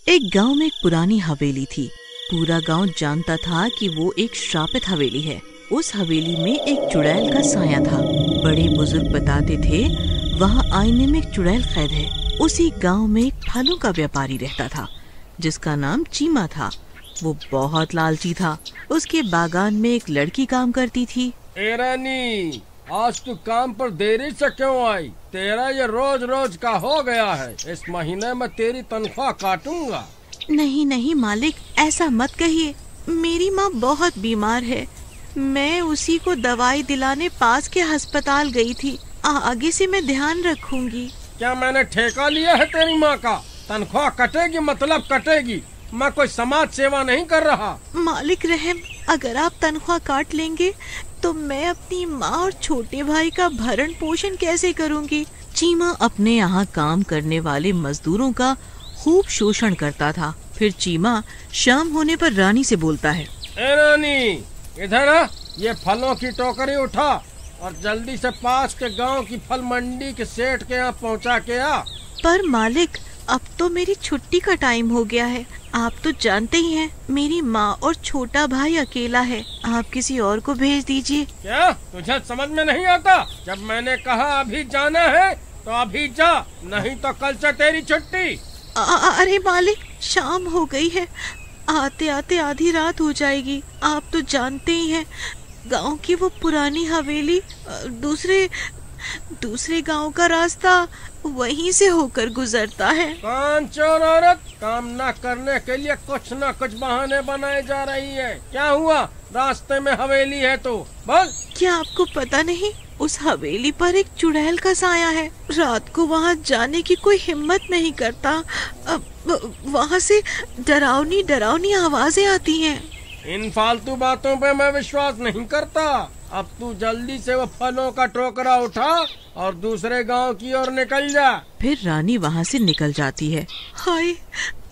एक गांव में एक पुरानी हवेली थी। पूरा गांव जानता था कि वो एक श्रापित हवेली है। उस हवेली में एक चुड़ैल का साया था। बड़े बुजुर्ग बताते थे वहाँ आईने में एक चुड़ैल कैद है। उसी गांव में एक फलों का व्यापारी रहता था जिसका नाम चीमा था। वो बहुत लालची था। उसके बागान में एक लड़की काम करती थी। ए रानी, आज तू काम पर देरी से क्यों आई? तेरा ये रोज रोज का हो गया है। इस महीने में तेरी तनख्वाह काटूंगा। नहीं नहीं मालिक, ऐसा मत कहिए। मेरी माँ बहुत बीमार है। मैं उसी को दवाई दिलाने पास के अस्पताल गई थी। आगे से मैं ध्यान रखूंगी। क्या मैंने ठेका लिया है तेरी माँ का? तनख्वाह कटेगी मतलब कटेगी। मैं कोई समाज सेवा नहीं कर रहा। मालिक रहम, अगर आप तनख्वाह काट लेंगे तो मैं अपनी माँ और छोटे भाई का भरण पोषण कैसे करूँगी? चीमा अपने यहाँ काम करने वाले मजदूरों का खूब शोषण करता था। फिर चीमा शाम होने पर रानी से बोलता है, ए रानी, इधर आ, ये फलों की टोकरी उठा और जल्दी से पास के गांव की फल मंडी के सेठ के यहाँ पहुँचा के आ। पर मालिक, अब तो मेरी छुट्टी का टाइम हो गया है। आप तो जानते ही हैं, मेरी माँ और छोटा भाई अकेला है। आप किसी और को भेज दीजिए। क्या तुझे समझ में नहीं आता? जब मैंने कहा अभी जाना है तो अभी जा, नहीं तो कल से तेरी छुट्टी। अरे मालिक, शाम हो गई है। आते आते आधी रात हो जाएगी। आप तो जानते ही हैं, गांव की वो पुरानी हवेली दूसरे गांव का रास्ता वहीं से होकर गुजरता है। कानचोर औरत, काम न करने के लिए कुछ न कुछ बहाने बनाए जा रही है। क्या हुआ? रास्ते में हवेली है तो बोल। क्या आपको पता नहीं, उस हवेली पर एक चुड़ैल का साया है। रात को वहाँ जाने की कोई हिम्मत नहीं करता। वहाँ से डरावनी डरावनी आवाजें आती हैं। इन फालतू बातों पे मैं विश्वास नहीं करता। अब तू जल्दी से वो फलों का टोकरा उठा और दूसरे गांव की ओर निकल जा। फिर रानी वहाँ से निकल जाती है। हाय,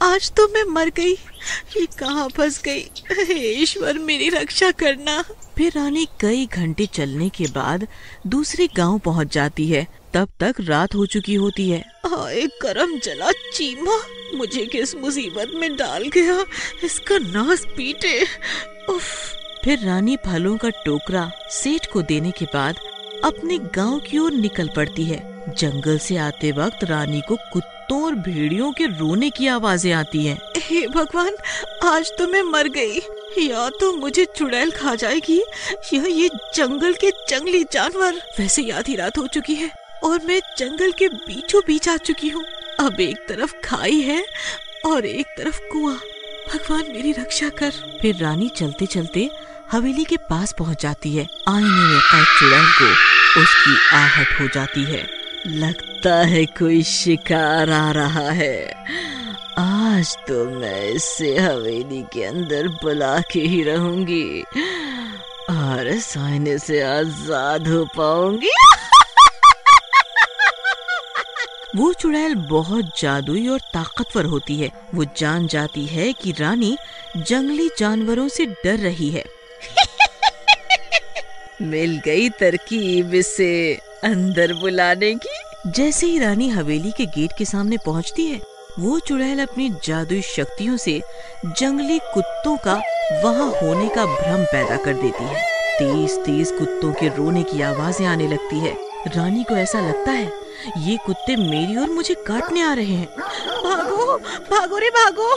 आज तो मैं मर गई। ये कहाँ फंस गई? हे ईश्वर, मेरी रक्षा करना। फिर रानी कई घंटे चलने के बाद दूसरे गांव पहुँच जाती है। तब तक रात हो चुकी होती है। हाय करम जला चीमा, मुझे किस मुसीबत में डाल गया। इसका नाश पीटे। उफ। फिर रानी फलों का टोकरा सेठ को देने के बाद अपने गांव की ओर निकल पड़ती है। जंगल से आते वक्त रानी को कुत्तों और भेड़ियों के रोने की आवाजें आती हैं। हे भगवान, आज तो मैं मर गई। या तो मुझे चुड़ैल खा जाएगी या ये जंगल के जंगली जानवर। वैसे ही आधी रात हो चुकी है और मैं जंगल के बीचों बीच आ चुकी हूँ। अब एक तरफ खाई है और एक तरफ कुआं। भगवान मेरी रक्षा कर। फिर रानी चलते चलते हवेली के पास पहुंच जाती है। आईने में कैद चुड़ैल को उसकी आहट हो जाती है। लगता है कोई शिकार आ रहा है। आज तो मैं इसे हवेली के अंदर बुला के ही रहूंगी और इस आईने से आजाद हो पाऊंगी। वो चुड़ैल बहुत जादुई और ताकतवर होती है। वो जान जाती है कि रानी जंगली जानवरों से डर रही है। मिल गई तरकीब इसे अंदर बुलाने की। जैसे ही रानी हवेली के गेट के सामने पहुंचती है, वो चुड़ैल अपनी जादुई शक्तियों से जंगली कुत्तों का वहां होने का भ्रम पैदा कर देती है। तेज तेज कुत्तों के रोने की आवाजें आने लगती है। रानी को ऐसा लगता है ये कुत्ते मेरी और मुझे काटने आ रहे हैं। भागो भागो रे भागो,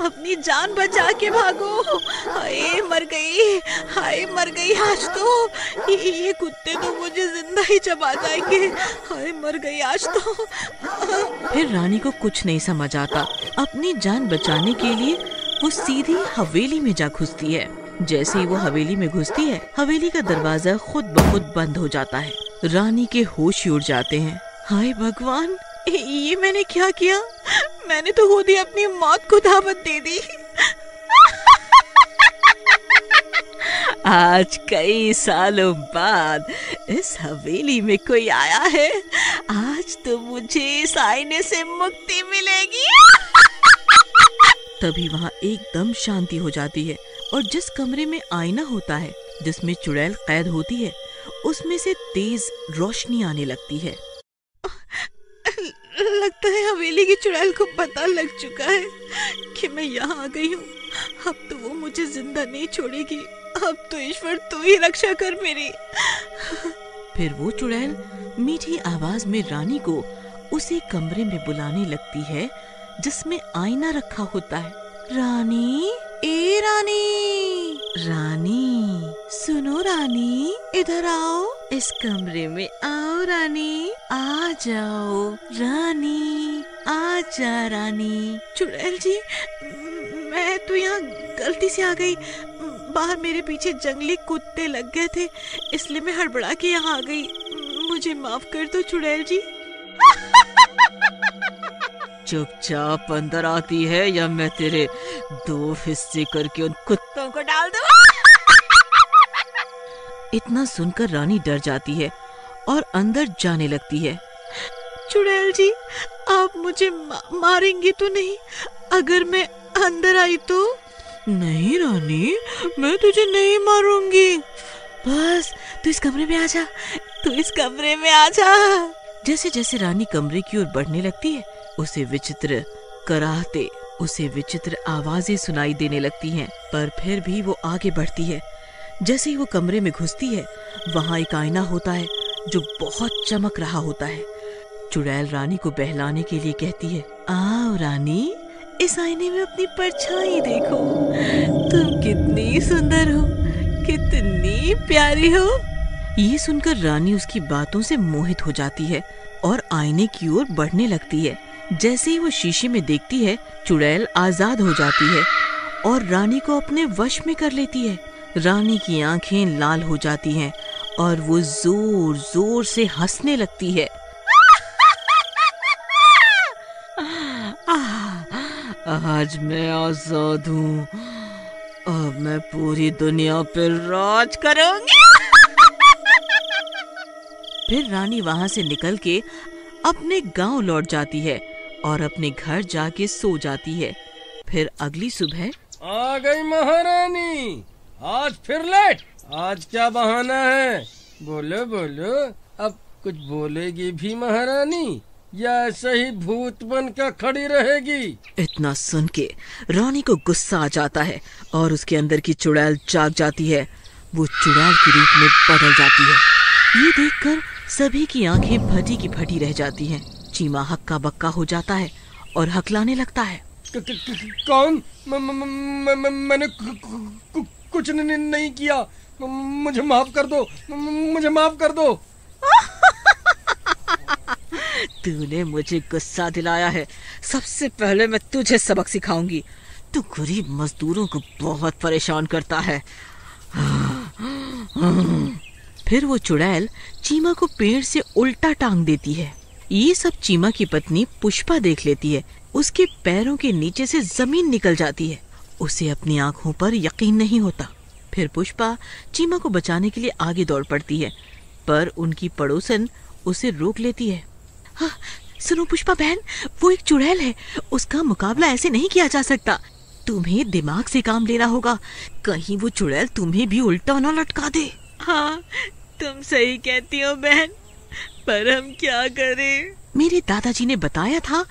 अपनी जान बचा के भागो। हाय मर गई, हाय मर गई। आज तो ये कुत्ते तो मुझे जिंदा ही चबा जाएंगे। हाय मर गई आज तो। फिर रानी को कुछ नहीं समझ आता। अपनी जान बचाने के लिए वो सीधी हवेली में जा घुसती है। जैसे ही वो हवेली में घुसती है, हवेली का दरवाजा खुद ब खुद बंद हो जाता है। रानी के होश उड़ जाते हैं। हाय भगवान, ये मैंने क्या किया? मैंने तो खुद ही अपनी मौत को दावत दे दी। आज कई सालों बाद इस हवेली में कोई आया है। आज तो मुझे इस आईने से मुक्ति मिलेगी। तभी वहाँ एकदम शांति हो जाती है और जिस कमरे में आईना होता है जिसमें चुड़ैल कैद होती है, उसमें से तेज रोशनी आने लगती है। लगता है हवेली की चुड़ैल को पता लग चुका है कि मैं यहाँ आ गई हूँ। अब तो वो मुझे जिंदा नहीं छोड़ेगी। अब तो ईश्वर तू ही रक्षा कर मेरी। फिर वो चुड़ैल मीठी आवाज में रानी को उसी कमरे में बुलाने लगती है जिसमें आईना रखा होता है। रानी, ए रानी, रानी, सुनो रानी, इधर आओ, इस कमरे में आओ रानी, आ जाओ रानी, आ जा रानी। चुड़ैल जी, मैं तो यहाँ गलती से आ गई। बाहर मेरे पीछे जंगली कुत्ते लग गए थे, इसलिए मैं हड़बड़ा के यहाँ आ गई। मुझे माफ कर दो चुड़ैल जी। चुपचाप अंदर आती है या मैं तेरे 2 हिस्से करके उन कुत्तों को डाल दूं। इतना सुनकर रानी डर जाती है और अंदर जाने लगती है। चुड़ैल जी, आप मुझे मारेंगी तो नहीं अगर मैं अंदर आई तो? नहीं रानी, मैं तुझे नहीं मारूंगी। बस तू इस कमरे में आ जा, तू इस कमरे में आ जा। जैसे जैसे रानी कमरे की ओर बढ़ने लगती है, उसे विचित्र कराहते, उसे विचित्र आवाजें सुनाई देने लगती हैं, पर फिर भी वो आगे बढ़ती है। जैसे ही वो कमरे में घुसती है, वहाँ एक आईना होता है जो बहुत चमक रहा होता है। चुड़ैल रानी को बहलाने के लिए कहती है, आओ रानी, इस आईने में अपनी परछाई देखो। तुम कितनी सुंदर हो, कितनी प्यारी हो। ये सुनकर रानी उसकी बातों से मोहित हो जाती है और आईने की ओर बढ़ने लगती है। जैसे ही वो शीशे में देखती है, चुड़ैल आजाद हो जाती है और रानी को अपने वश में कर लेती है। रानी की आंखें लाल हो जाती हैं और वो जोर जोर से हंसने लगती है। आज मैं आजाद हूँ, अब मैं पूरी दुनिया पर राज करूंगी। फिर रानी वहाँ से निकल के अपने गांव लौट जाती है और अपने घर जाके सो जाती है। फिर अगली सुबह, आ गई महारानी, आज फिर लेट। आज क्या बहाना है? बोलो बोलो, अब कुछ बोलेगी भी महारानी या ऐसे ही भूत बन कर खड़ी रहेगी? इतना सुन के रानी को गुस्सा आ जाता है और उसके अंदर की चुड़ैल जाग जाती है। वो चुड़ैल के रूप में बदल जाती है। ये देखकर सभी की आंखें फटी की फटी रह जाती हैं। चीमा हक्का बक्का हो जाता है और हकलाने लगता है। कौन? मैंने कुछ नहीं किया, मुझे माफ कर दो, मुझे माफ कर दो। तूने मुझे गुस्सा दिलाया है, सबसे पहले मैं तुझे सबक सिखाऊंगी। तू गरीब मजदूरों को बहुत परेशान करता है। फिर वो चुड़ैल चीमा को पेड़ से उल्टा टांग देती है। ये सब चीमा की पत्नी पुष्पा देख लेती है। उसके पैरों के नीचे से जमीन निकल जाती है। उसे अपनी आंखों पर यकीन नहीं होता। फिर पुष्पा चीमा को बचाने के लिए आगे दौड़ पड़ती है, पर उनकी पड़ोसन उसे रोक लेती है। हाँ, सुनो पुष्पा बहन, वो एक चुड़ैल है, उसका मुकाबला ऐसे नहीं किया जा सकता। तुम्हें दिमाग से काम लेना होगा, कहीं वो चुड़ैल तुम्हें भी उल्टा न लटका दे। हाँ, तुम सही कहती हो बहन, पर हम क्या करें? मेरे दादाजी ने बताया था,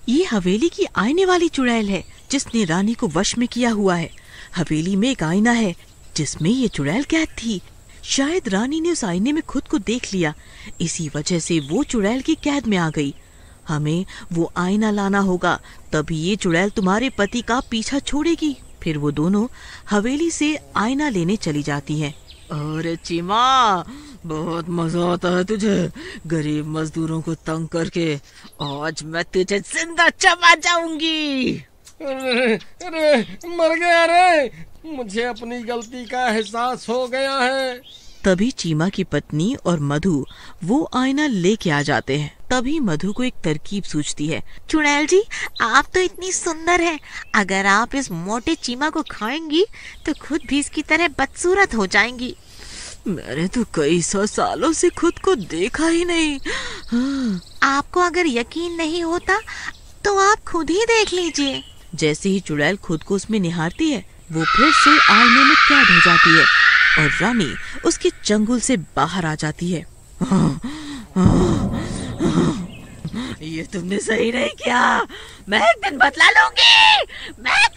ये हवेली की आईने वाली चुड़ैल है जिसने रानी को वश में किया हुआ है। हवेली में एक आईना है जिसमें ये चुड़ैल कैद थी। शायद रानी ने उस आईने में खुद को देख लिया, इसी वजह से वो चुड़ैल की कैद में आ गई। हमें वो आईना लाना होगा, तभी ये चुड़ैल तुम्हारे पति का पीछा छोड़ेगी। फिर वो दोनों हवेली से आईना लेने चली जाती हैं। अरे चीमा, बहुत मजा आता है तुझे गरीब मजदूरों को तंग करके। आज मैं तुझे जिंदा चबा जाऊंगी। अरे मर गया रे, मुझे अपनी गलती का एहसास हो गया है। तभी चीमा की पत्नी और मधु वो आईना लेके आ जाते हैं। तभी मधु को एक तरकीब सूझती है। चुड़ैल जी, आप तो इतनी सुंदर हैं, अगर आप इस मोटे चीमा को खाएंगी तो खुद भी इसकी तरह बदसूरत हो जाएंगी। मैंने तो कई 100 सालों से खुद को देखा ही नहीं। हाँ। आपको अगर यकीन नहीं होता तो आप खुद ही देख लीजिए। जैसे ही चुड़ैल खुद को उसमें निहारती है, वो फिर से आईने में कैद हो जाती है और रानी उसके चंगुल से बाहर आ जाती है। ये तुमने सही नहीं किया। मैं एक दिन बदला लूंगी। मैं